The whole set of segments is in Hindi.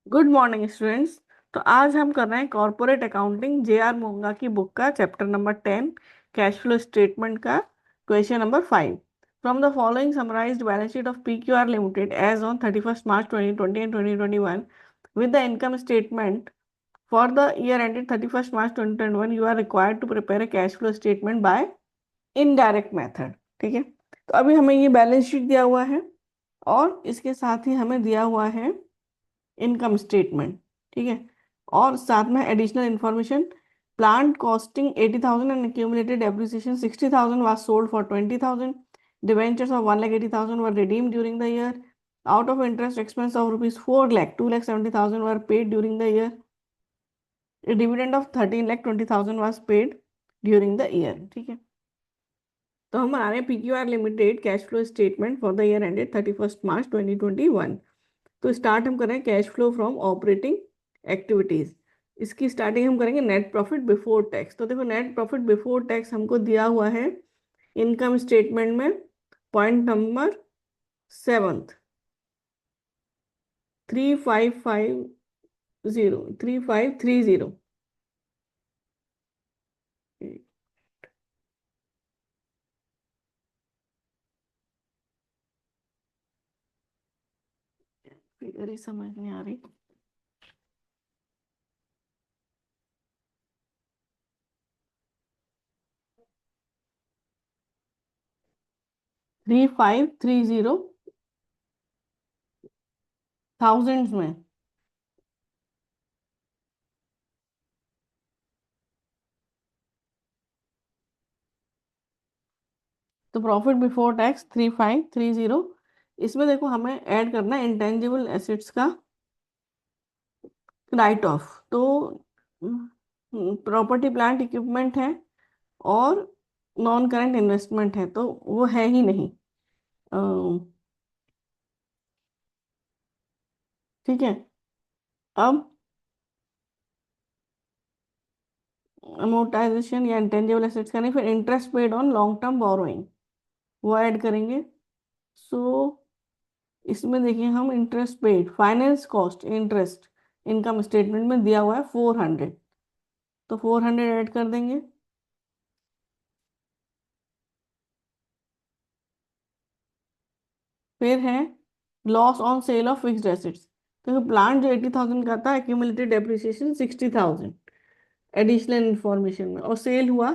Good morning students. तो आज हम कर रहे हैं corporate accounting J R Monga की बुक का chapter number 10 cash flow statement का question number 5। From the following summarised balance sheet of PQR limited as on 31st March 2020 and 2021 with the income statement for the year ended 31st March 2021 you are required to prepare a cash flow statement by indirect method। ठीक है, तो अभी हमें ये बैलेंस शीट दिया हुआ है और इसके साथ ही हमें दिया हुआ है इनकम स्टेटमेंट। ठीक है, और साथ में additional information. Plant costing 80,000 and accumulated depreciation 60,000 was sold for 20,000। Debentures of 1,80,000 were redeemed during the year. Out of interest expense of rupees 4 lakh 2,70,000 were paid during the year. Dividend of 13,20,000 was paid during the year. ठीक है, तो हम आ रहे हैं PQR limited cash flow statement for the year ended 31st March 2021। तो स्टार्ट हम करें cash flow from operating activities. इसकी स्टार्टिंग हम करेंगे नेट प्रॉफिट बिफोर टैक्स। तो देखो, नेट प्रॉफिट बिफोर टैक्स हमको दिया हुआ है इनकम स्टेटमेंट में पॉइंट नंबर 7, 3550, 3530। फिगर ही समझ नहीं आ रही। 3530 थाउजेंड्स में। तो प्रॉफिट बिफोर टैक्स 3530। इसमें देखो हमें ऐड करना है इंटेंजिबल एसेट्स का राइट ऑफ। तो प्रॉपर्टी प्लांट इक्विपमेंट है और नॉन करंट इन्वेस्टमेंट है, तो वो है ही नहीं। ठीक है, अब अमोर्टाइजेशन या इंटेंजिबल एसेट्स का नहीं, फिर interest paid on long term borrowing वो ऐड करेंगे। सो इसमें देखिए, हम interest paid finance cost interest income statement में दिया हुआ है 400, तो 400 ऐड कर देंगे। फिर है loss on sale of fixed assets. तो प्लांट जो 80,000 का था, एक्यूमुलेटेड डेप्रिसिएशन 60,000 एडिशनल इंफॉर्मेशन में, और सेल हुआ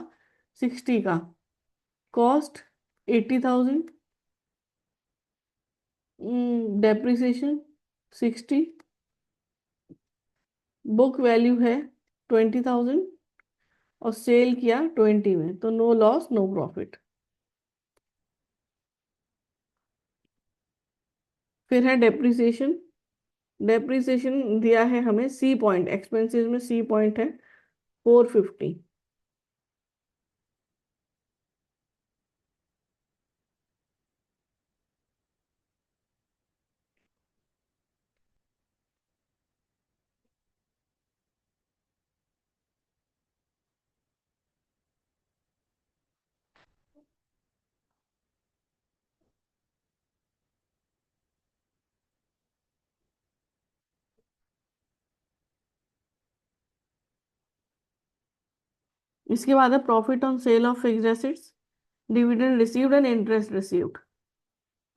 60 का। कॉस्ट 80,000, डेप्रिसिएशन 60, बुक वैल्यू है 20,000 और सेल किया 20 में, तो नो लॉस नो प्रॉफिट। फिर है डेप्रिसिएशन। डेप्रिसिएशन दिया है हमें सी पॉइंट, एक्सपेंसेस में सी पॉइंट है 450। इसके बाद है profit on sale of fixed assets, dividend received and interest received.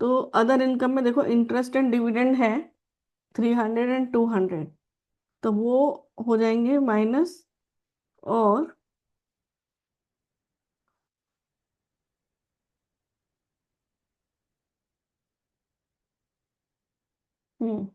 तो अदर इनकम में देखो इंटरेस्ट एंड डिविडेंड है 300 एंड 200, तो वो हो जाएंगे माइनस। और हम्म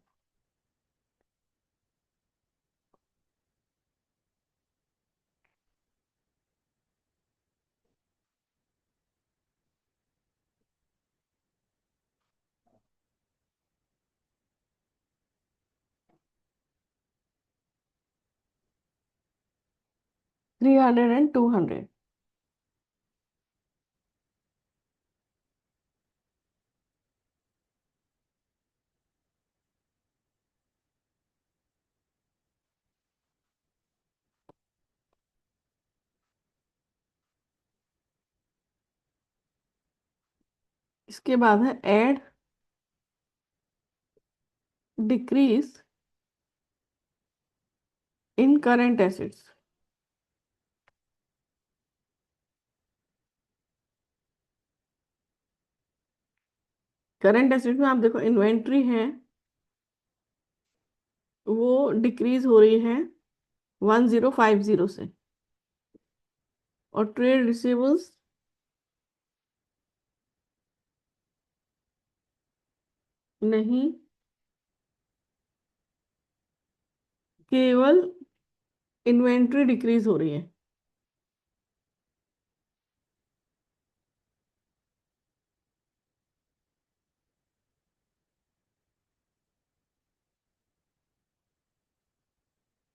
300 एंड 200। इसके बाद है add decrease in current assets. Current assets में आप देखो इन्वेंट्री है, वो डिक्रीज हो रही है 1050 से। और ट्रेड रिसीवेबल्स नहीं, केवल इन्वेंट्री डिक्रीज हो रही है।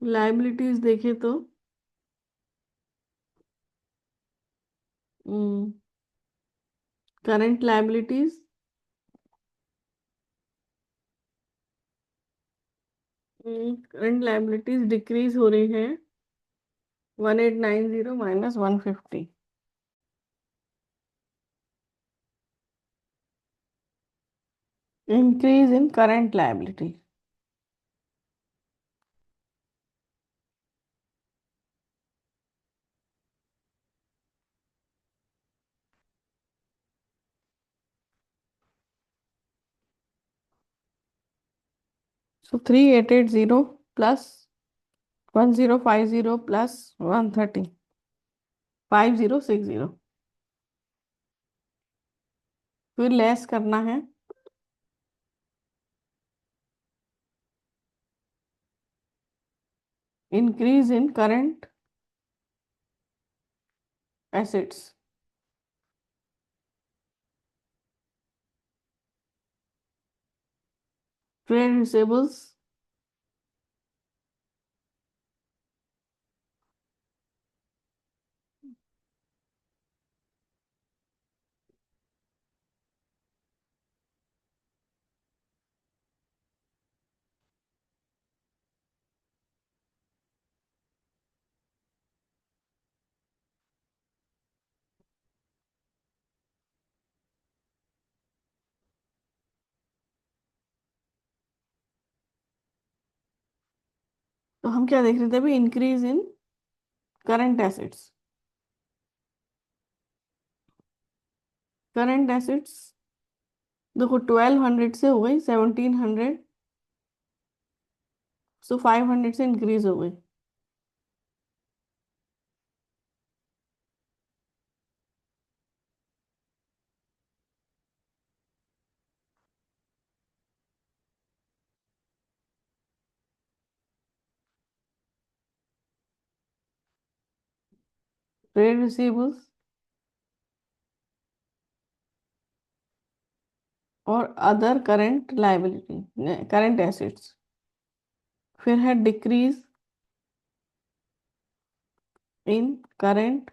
लाइबिलिटीज देखे तो current liabilities, current liabilities decrease हो रही है 1890 minus 150। Increase in current liability. So 3880 plus 1050 plus 130, 5060। फिर लेस करना है increase in current assets. Trade रिसेबल्स तो हम क्या देख रहे थे अभी, increase in current assets. Current assets देखो 1200 से हो गई 1700, सो 500 से इंक्रीज हो गई। ट्रेड रिसीवेबल्स और other current liability, current assets. फिर है decrease in current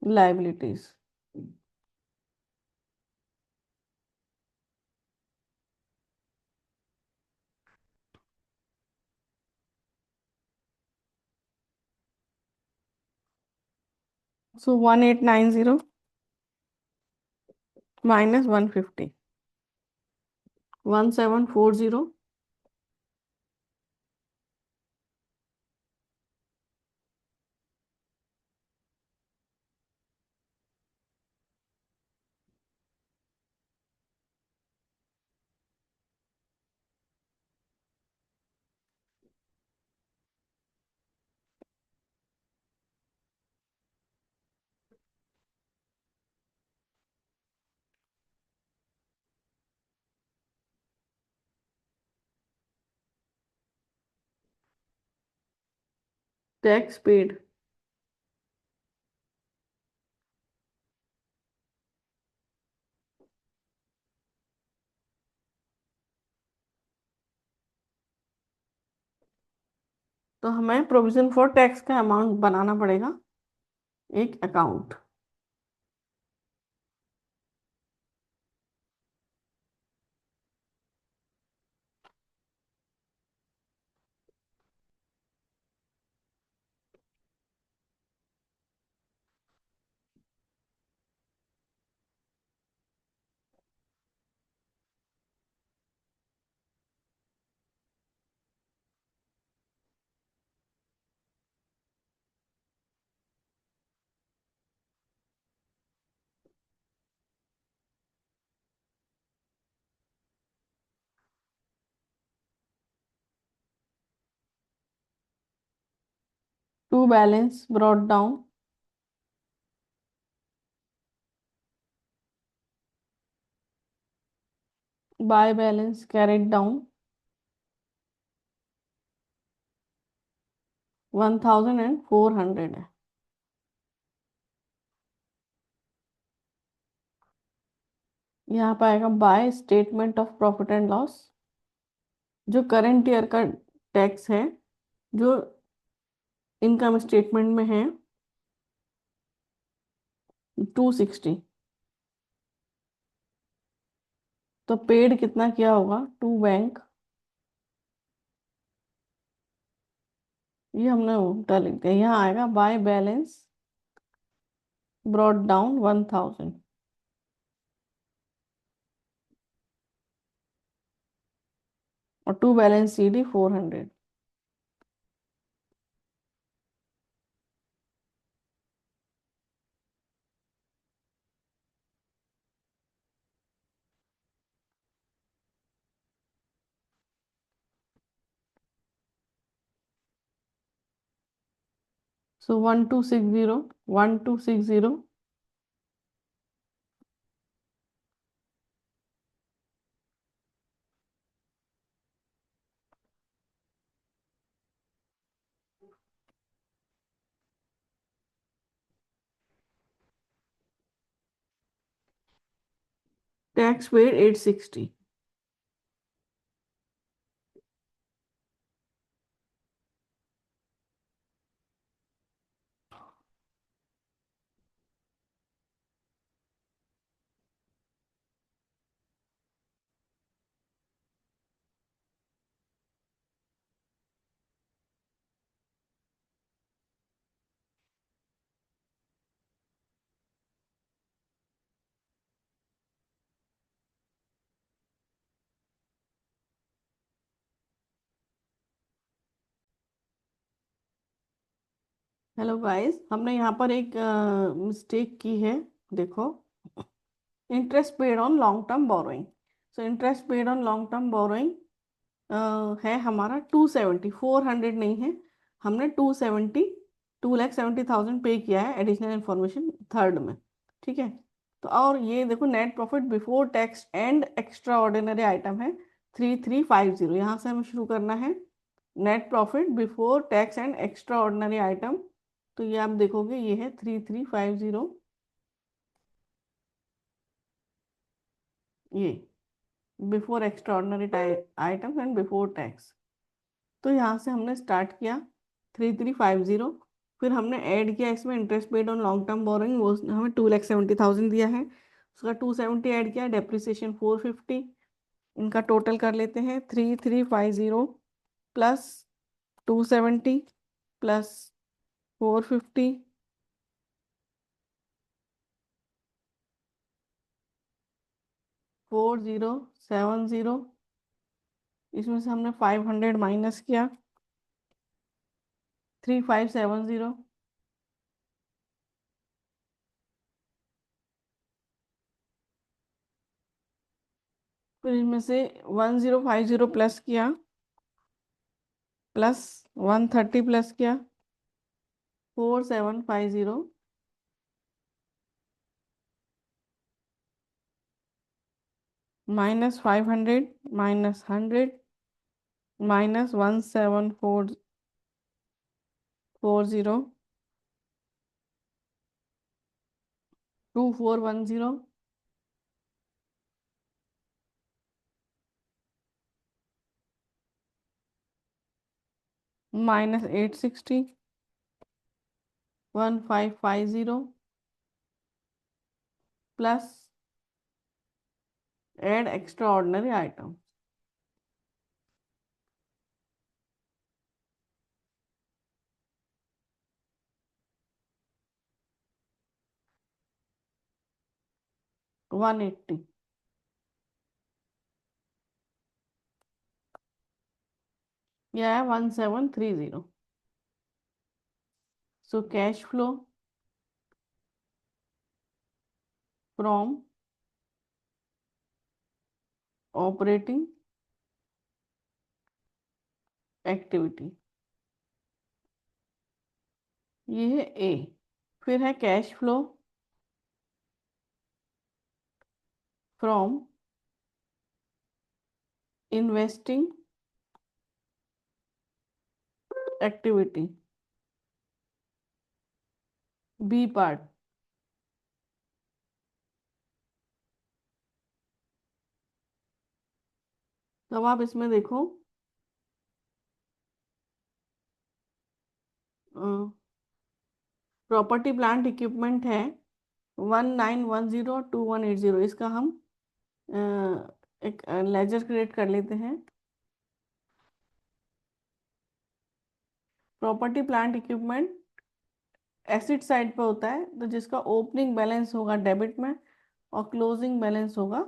liabilities. So 1890 minus 150, 1740 tax paid. तो हमें प्रोविजन फॉर टैक्स का अमाउंट बनाना पड़ेगा, एक account. To balance brought down, by balance carried down, 1400 है। यहाँ पर आएगा by statement of profit and loss, जो करंट ईयर का टैक्स है, जो इनकम स्टेटमेंट में है, 260। तो पेड कितना किया होगा टू बैंक, ये हमने उल्टा लिख दिया। यहाँ आएगा बाय बैलेंस ब्रॉट डाउन 1000, और to balance CD 400। So 1260, 1260, tax paid 860। Hello guys, हमने यहाँ पर एक मिस्टेक की है। देखो, interest paid on long term borrowing. So interest paid on long term borrowing है हमारा 270, 400 नहीं है। हमने 270, 2,70,000 पे किया है, एडिशनल इन्फॉर्मेशन थर्ड में। ठीक है। तो और ये देखो, net profit before tax and extra ordinary item है 3350। यहाँ से हमें शुरू करना है net profit before tax and extra ordinary item. तो ये आप देखोगे, ये है 3350, ये before extra ordinary items and before tax. तो यहाँ से हमने स्टार्ट किया 3350, फिर हमने ऐड किया इसमें interest paid on long term borrowing, वो हमें 2,70,000 दिया है, उसका 270 ऐड किया, डेप्रिसिएशन 450। इनका टोटल कर लेते हैं, 3350 प्लस 270 प्लस 450, 4070। इसमें से हमने 500 माइनस किया, 3570। फिर इनमें से 1050 प्लस किया, प्लस 130 प्लस किया, 4750, minus 500, minus 100, minus 17440, 2410, minus 860, 1550, plus add extraordinary item. One eighty. यह है 1730। So cash flow from operating activity. ये है ए। फिर है cash flow from investing activity, B part. तो अब आप इसमें देखो, प्रॉपर्टी प्लांट इक्विपमेंट है 19102180। इसका हम एक लेजर क्रिएट कर लेते हैं। Property plant equipment acid side पे होता है, तो जिसका ओपनिंग बैलेंस होगा डेबिट में और क्लोजिंग बैलेंस होगा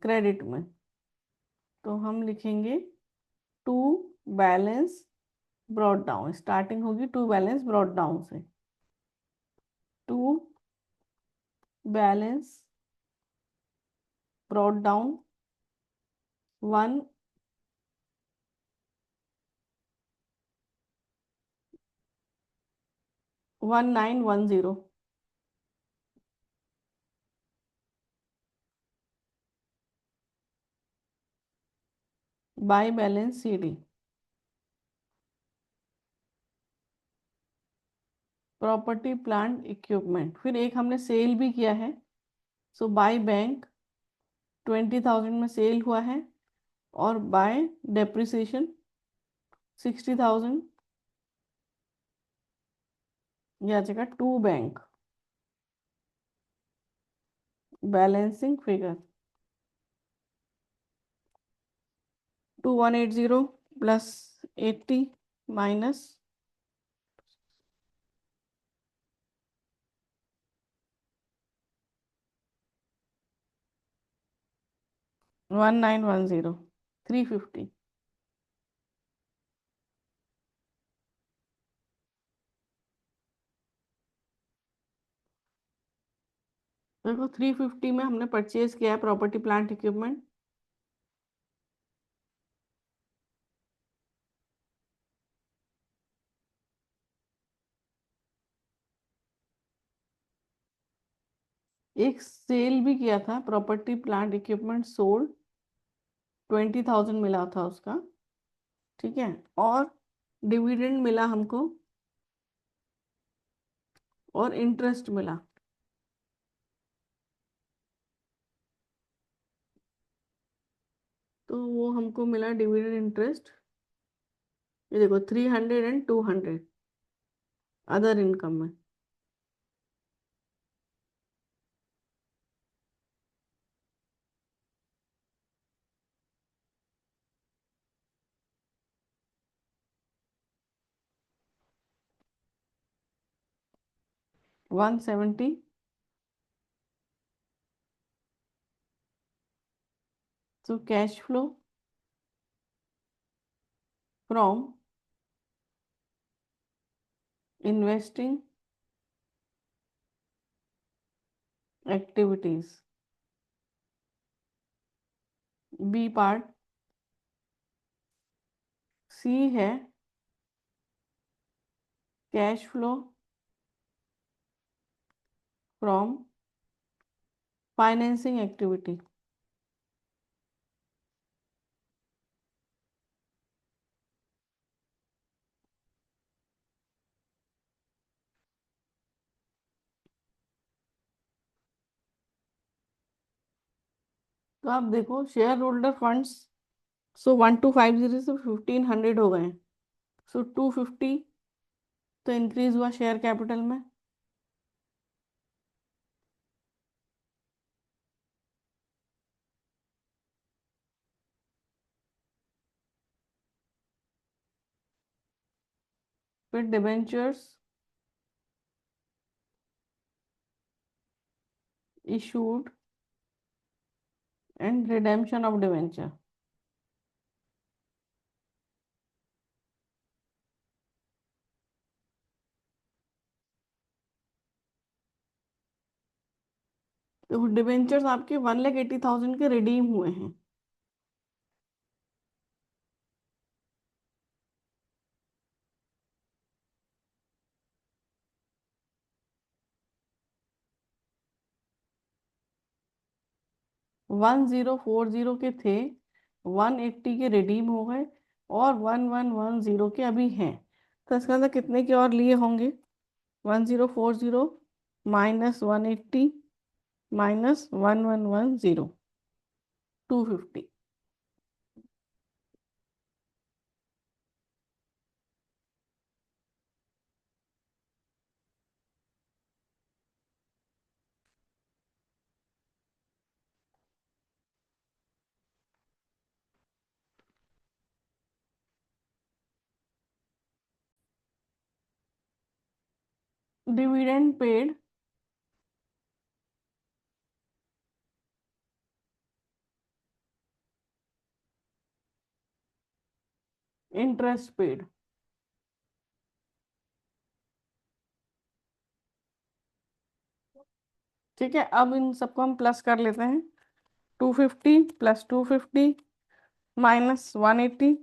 क्रेडिट में। तो हम लिखेंगे to balance brought down, starting होगी टू बैलेंस ब्रॉट डाउन से। To balance brought down one 1910 by balance C D. Property plant equipment, फिर एक हमने सेल भी किया है। सो बाय बैंक 20,000 में सेल हुआ है, और बाय डेप्रिसिएशन 60,000 या जगह to bank balancing figure 2180 plus 80 minus 1910 350। देखो 350 में हमने परचेज किया है प्रॉपर्टी प्लांट इक्विपमेंट। एक सेल भी किया था, प्रॉपर्टी प्लांट इक्विपमेंट सोल्ड 20,000 मिला था उसका, ठीक है। और डिविडेंड मिला हमको और इंटरेस्ट मिला। तो वो हमको मिला डिविडेंड इंटरेस्ट, ये देखो 300 एंड 200 अदर इनकम में। One seventy. तो cash flow from investing activities, B part. C है cash flow from financing activity. तो आप देखो शेयर होल्डर फंड्स, सो 1250 से 1500 हो गए, सो 250 तो इंक्रीज हुआ शेयर कैपिटल में। फिर debentures issued and redemption of debenture. तो डिबेंचर्स आपके 1,80,000 के रिडीम हुए हैं। 1040 के थे, 180 के रिडीम हो गए, और 1110 के अभी हैं। तो इसका मतलब कितने के और लिए होंगे? 1040 minus 180 minus 1110, 250। Dividend paid, interest paid. ठीक है, अब इन सबको हम प्लस कर लेते हैं। 250 plus 250 minus 180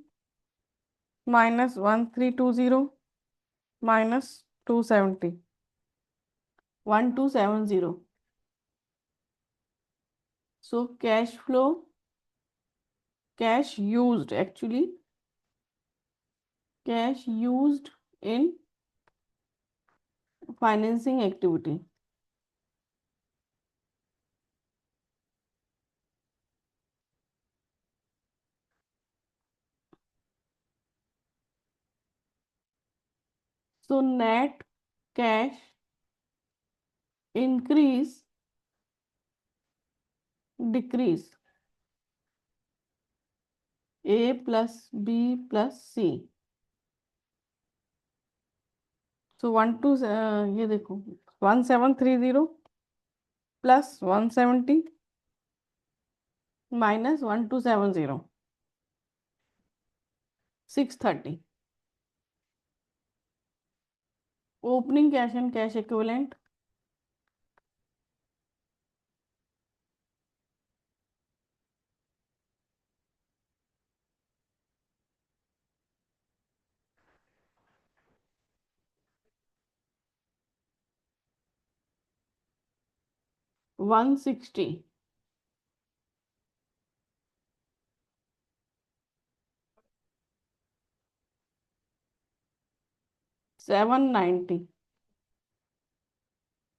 minus 1320 minus 270, 1270। So cash flow, cash used actually, cash used in financing activity. So net cash increase, decrease, A plus B plus C. So ये देखो, 1730 plus 170 minus 1270, 630। Opening cash and cash equivalent, 160, 790।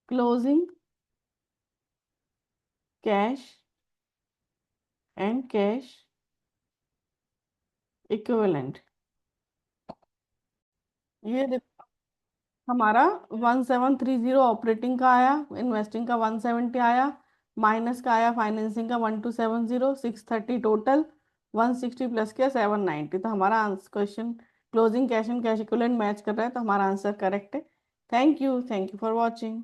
Closing cash and cash equivalent. ये देखो, हमारा 1730 ऑपरेटिंग का आया, इन्वेस्टिंग का 170 आया, माइनस का आया फाइनेंसिंग का 1270, 630 टोटल, 160 प्लस किया 790। तो हमारा answer question closing cash and cash equivalent match कर रहा है, तो हमारा आंसर करेक्ट है। Thank you for watching.